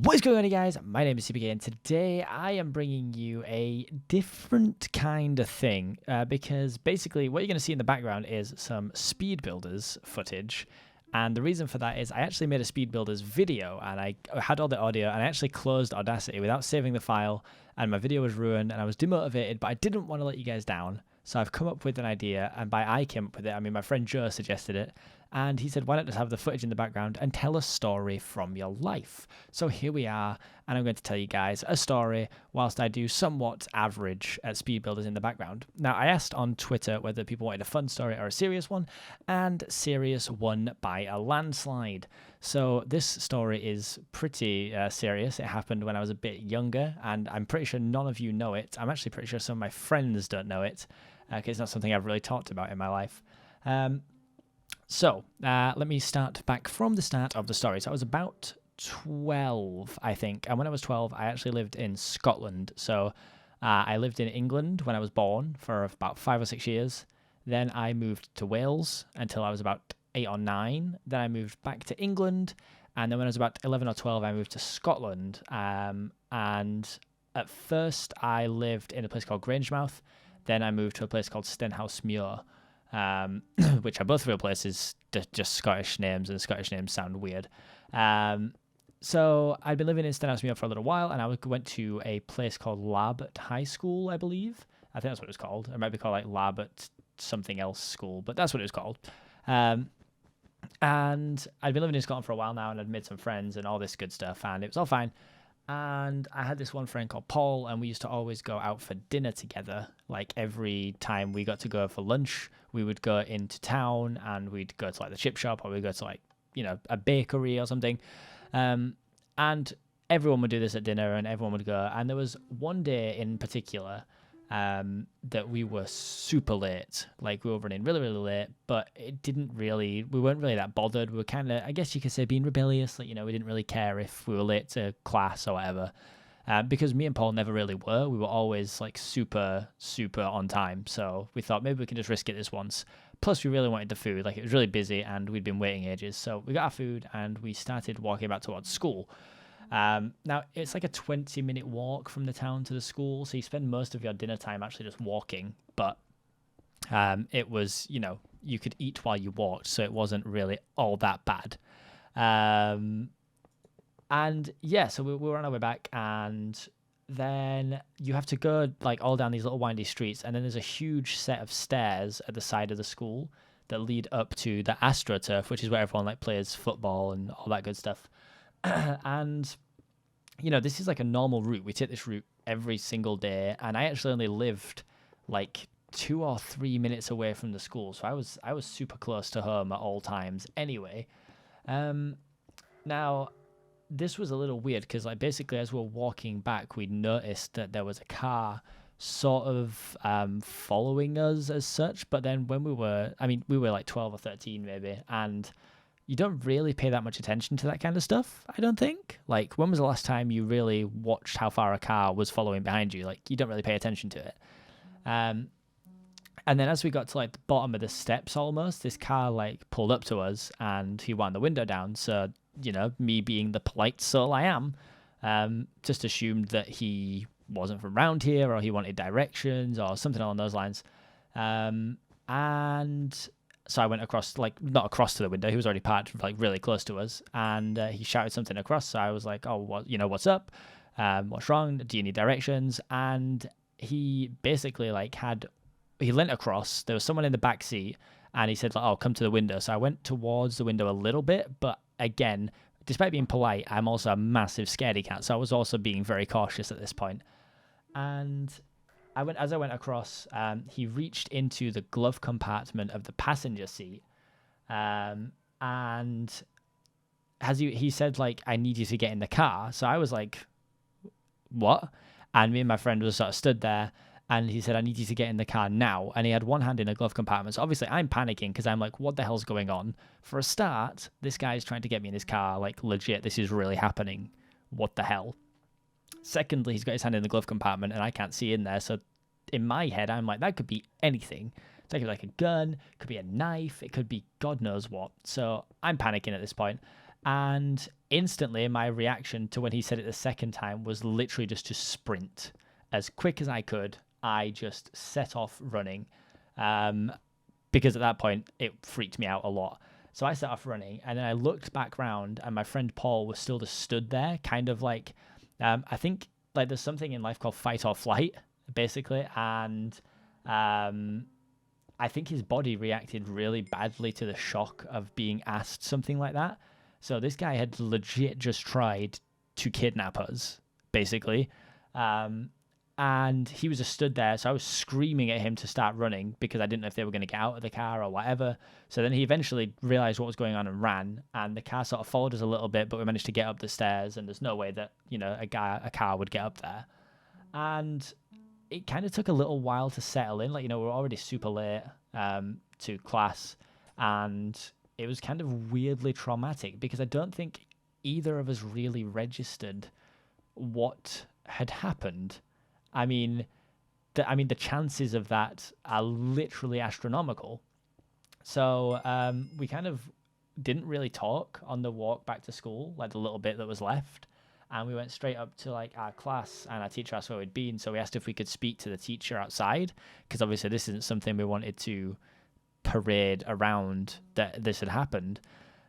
What is going on, you guys? My name is Seapeekay, and today I am bringing you a different kind of thing because basically what you're going to see in the background is some speed builders footage. And the reason for that is I actually made a speed builders video and I had all the audio and I actually closed Audacity without saving the file and my video was ruined and I was demotivated, but I didn't want to let you guys down. So I've come up with an idea, and by I came up with it, I mean my friend Joe suggested it, and he said, why not just have the footage in the background and tell a story from your life? So here we are, and I'm going to tell you guys a story whilst I do somewhat average at speed builders in the background. Now, I asked on Twitter whether people wanted a fun story or a serious one, and serious won by a landslide. So this story is pretty serious. It happened when I was a bit younger, and I'm pretty sure none of you know it. I'm actually pretty sure some of my friends don't know it, because it's not something I've really talked about in my life. So let me start back from the start of the story. So I was about 12, I think. And when I was 12, I actually lived in Scotland. So I lived in England when I was born for about 5 or 6 years. Then I moved to Wales until I was about 8 or 9. Then I moved back to England. And then when I was about 11 or 12, I moved to Scotland. And at first, I lived in a place called Grangemouth. Then I moved to a place called Stenhousemuir, which are both real places, just Scottish names, and Scottish names sound weird. So I'd been living in Stenhousemuir for a little while, and I went to a place called Larbert High School, I believe. I think that's what it was called. It might be called like Larbert something else school, but that's what it was called. And I'd been living in Scotland for a while now, and I'd made some friends and all this good stuff, and it was all fine. And I had this one friend called Paul, and we used to always go out for dinner together. Like every time we got to go for lunch, we would go into town and we'd go to like the chip shop, or we'd go to like, a bakery or something. And everyone would do this at dinner and everyone would go. And there was one day in particular that we were super late. Like we were running really, really late, but we weren't really that bothered. We were kind of, I guess you could say, being rebellious. Like, we didn't really care if we were late to class or whatever. Because me and Paul never really were. We were always like super, super on time. So we thought maybe we can just risk it this once. Plus, we really wanted the food. Like it was really busy and we'd been waiting ages. So we got our food and we started walking back towards school. Now, it's like a 20-minute walk from the town to the school, so you spend most of your dinner time actually just walking, but it was, you could eat while you walked, so it wasn't really all that bad. And yeah, so we were on our way back, and then you have to go like all down these little windy streets, and then there's a huge set of stairs at the side of the school that lead up to the AstroTurf, which is where everyone like plays football and all that good stuff. And this is like a normal route. We take this route every single day, and I actually only lived like 2 or 3 minutes away from the school, so I was super close to home at all times anyway. Now this was a little weird because like basically as we were walking back, we noticed that there was a car sort of following us as such, but then when we were like 12 or 13 maybe, and you don't really pay that much attention to that kind of stuff, I don't think. Like, when was the last time you really watched how far a car was following behind you? Like, you don't really pay attention to it. And then as we got to, like, the bottom of the steps almost, this car, like, pulled up to us, and he wound the window down. So, me being the polite soul I am, just assumed that he wasn't from around here, or he wanted directions, or something along those lines. And so I went across, like, not across to the window. He was already parked, like, really close to us. And he shouted something across. So I was like, oh, what's up? What's wrong? Do you need directions? And he basically, like, he leant across. There was someone in the back seat. And he said, like, oh, come to the window. So I went towards the window a little bit. But again, despite being polite, I'm also a massive scaredy cat. So I was also being very cautious at this point. And as I went across, he reached into the glove compartment of the passenger seat, and he said, like, I need you to get in the car. So I was like, what? And me and my friend was sort of stood there, and he said, I need you to get in the car now. And he had one hand in a glove compartment. So obviously I'm panicking because I'm like, what the hell's going on? For a start, this guy is trying to get me in his car. Like, legit, this is really happening. What the hell? Secondly, he's got his hand in the glove compartment and I can't see in there. So in my head, I'm like, that could be anything. So it could be like a gun, it could be a knife, it could be God knows what. So I'm panicking at this point. And instantly my reaction to when he said it the second time was literally just to sprint as quick as I could. I just set off running, because at that point it freaked me out a lot. So I set off running, and then I looked back round, and my friend Paul was still just stood there, kind of like, I think like there's something in life called fight or flight, basically, and I think his body reacted really badly to the shock of being asked something like that. So this guy had legit just tried to kidnap us, basically. And he was just stood there. So I was screaming at him to start running because I didn't know if they were going to get out of the car or whatever. So then he eventually realized what was going on and ran. And the car sort of followed us a little bit, but we managed to get up the stairs. And there's no way that, a car would get up there. And it kind of took a little while to settle in. Like, we're already super late to class. And it was kind of weirdly traumatic because I don't think either of us really registered what had happened. I mean, the chances of that are literally astronomical. So we kind of didn't really talk on the walk back to school, like the little bit that was left. And we went straight up to like our class, and our teacher asked where we'd been. So we asked if we could speak to the teacher outside, because obviously this isn't something we wanted to parade around that this had happened.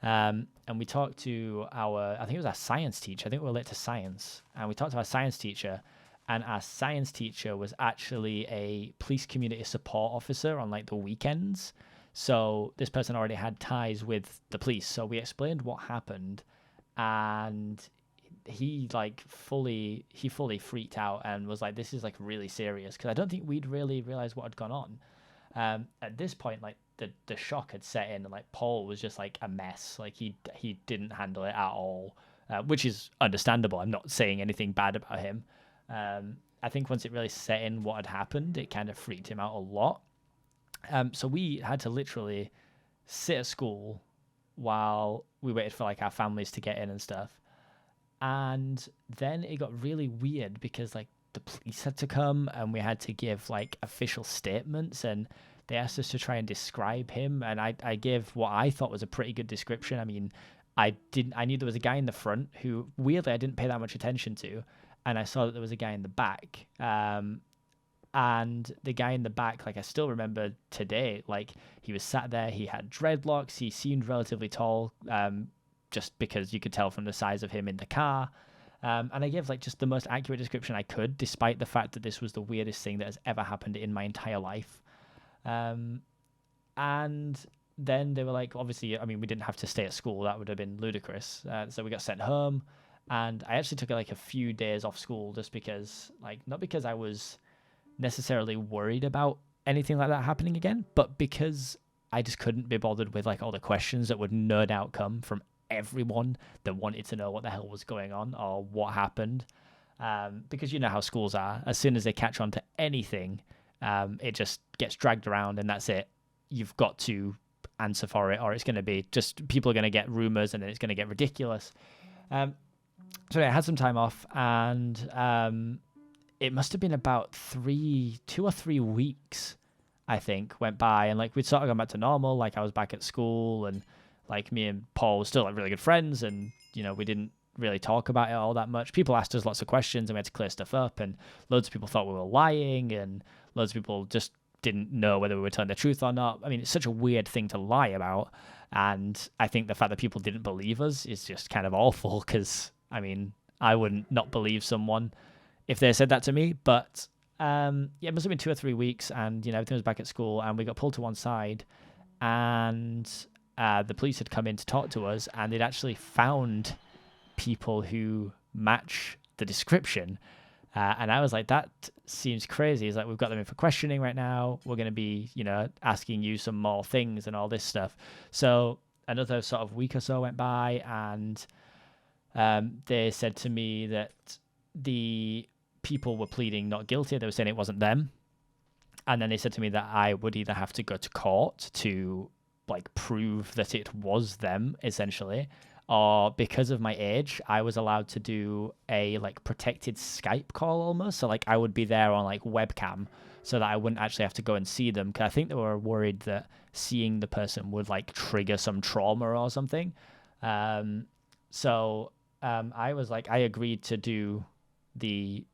And we talked to I think it was our science teacher. I think we were late to science. And we talked to our science teacher, and our science teacher was actually a police community support officer on like the weekends. So this person already had ties with the police. So we explained what happened, and he fully freaked out and was like, this is like really serious, because I don't think we'd really realized what had gone on. At this point, like the shock had set in, and like Paul was just like a mess. Like he didn't handle it at all, which is understandable. I'm not saying anything bad about him. I think once it really set in what had happened, it kind of freaked him out a lot. So we had to literally sit at school while we waited for like our families to get in and stuff. And then it got really weird because like the police had to come, and we had to give like official statements, and they asked us to try and describe him. And I gave what I thought was a pretty good description. I mean, I knew there was a guy in the front who weirdly I didn't pay that much attention to. And I saw that there was a guy in the back. And the guy in the back, like I still remember today, like he was sat there, he had dreadlocks, he seemed relatively tall, just because you could tell from the size of him in the car. And I gave like just the most accurate description I could, despite the fact that this was the weirdest thing that has ever happened in my entire life. And then they were like, obviously, I mean, we didn't have to stay at school. That would have been ludicrous. So we got sent home. And I actually took like a few days off school just because, like, not because I was necessarily worried about anything like that happening again, but because I just couldn't be bothered with like all the questions that would no doubt come from everyone that wanted to know what the hell was going on or what happened. Because you know how schools are. As soon as they catch on to anything, it just gets dragged around, and that's it. You've got to answer for it, or it's going to be just people are going to get rumors, and then it's going to get ridiculous. So I had some time off, and it must have been about 2 or 3 weeks, I think, went by, and like we'd sort of gone back to normal. Like I was back at school, and like me and Paul were still like really good friends, and we didn't really talk about it all that much. People asked us lots of questions, and we had to clear stuff up, and loads of people thought we were lying, and loads of people just didn't know whether we were telling the truth or not. I mean, it's such a weird thing to lie about, and I think the fact that people didn't believe us is just kind of awful, because I mean, I wouldn't not believe someone if they said that to me. But it must have been 2 or 3 weeks, and everything was back at school, and we got pulled to one side, and the police had come in to talk to us, and they'd actually found people who match the description. And I was like, that seems crazy. He's like, we've got them in for questioning right now. We're going to be, asking you some more things and all this stuff. So another sort of week or so went by, and they said to me that the people were pleading not guilty. They were saying it wasn't them. And then they said to me that I would either have to go to court to like prove that it was them, essentially, or because of my age, I was allowed to do a like protected Skype call almost. So like I would be there on like webcam so that I wouldn't actually have to go and see them. Because I think they were worried that seeing the person would like trigger some trauma or something. So I was like, I agreed to do the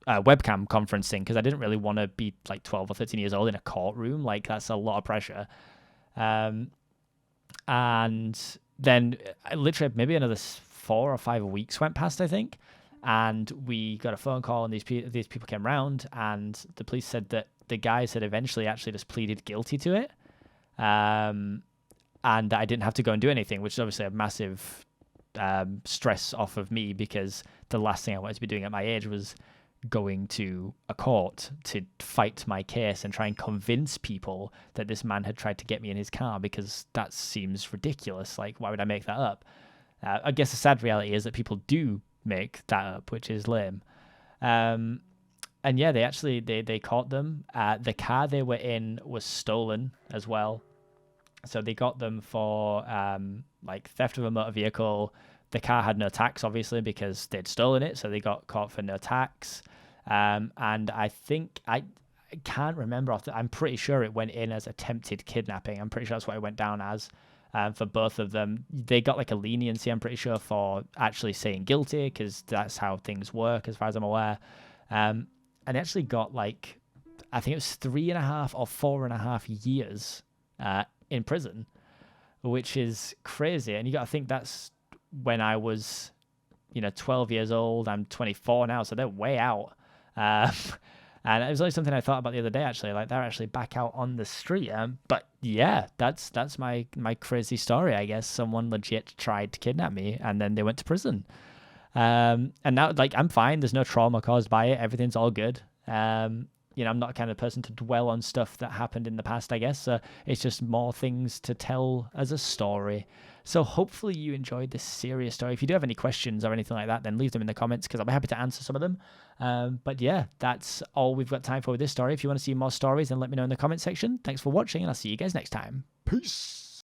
webcam conferencing because I didn't really want to be like 12 or 13 years old in a courtroom. Like, that's a lot of pressure. And then literally maybe another 4 or 5 weeks went past, I think, and we got a phone call, and these people came round, and the police said that the guys had eventually actually just pleaded guilty to it, and that I didn't have to go and do anything, which is obviously a massive stress off of me, because the last thing I wanted to be doing at my age was going to a court to fight my case and try and convince people that this man had tried to get me in his car, because that seems ridiculous. Like, why would I make that up? I guess the sad reality is that people do make that up, which is lame. And yeah, they caught them. The car they were in was stolen as well. So they got them for like theft of a motor vehicle. The car had no tax, obviously, because they'd stolen it. So they got caught for no tax. And I think I can't remember. I'm pretty sure it went in as attempted kidnapping. I'm pretty sure that's what it went down as. For both of them, they got like a leniency, I'm pretty sure, for actually saying guilty, because that's how things work, as far as I'm aware. And they actually got like, I think it was 3.5 or 4.5 years in prison, which is crazy. And you got to think that's when I was, 12 years old. I'm 24 now, so they're way out. And it was only something I thought about the other day, actually. Like, they're actually back out on the street. But yeah, that's my crazy story, I guess. Someone legit tried to kidnap me, and then they went to prison. And now, like, I'm fine. There's no trauma caused by it. Everything's all good. I'm not the kind of person to dwell on stuff that happened in the past, I guess. So it's just more things to tell as a story. So hopefully you enjoyed this serious story. If you do have any questions or anything like that, then leave them in the comments, because I'll be happy to answer some of them. But yeah, that's all we've got time for with this story. If you want to see more stories, then let me know in the comment section. Thanks for watching, and I'll see you guys next time. Peace.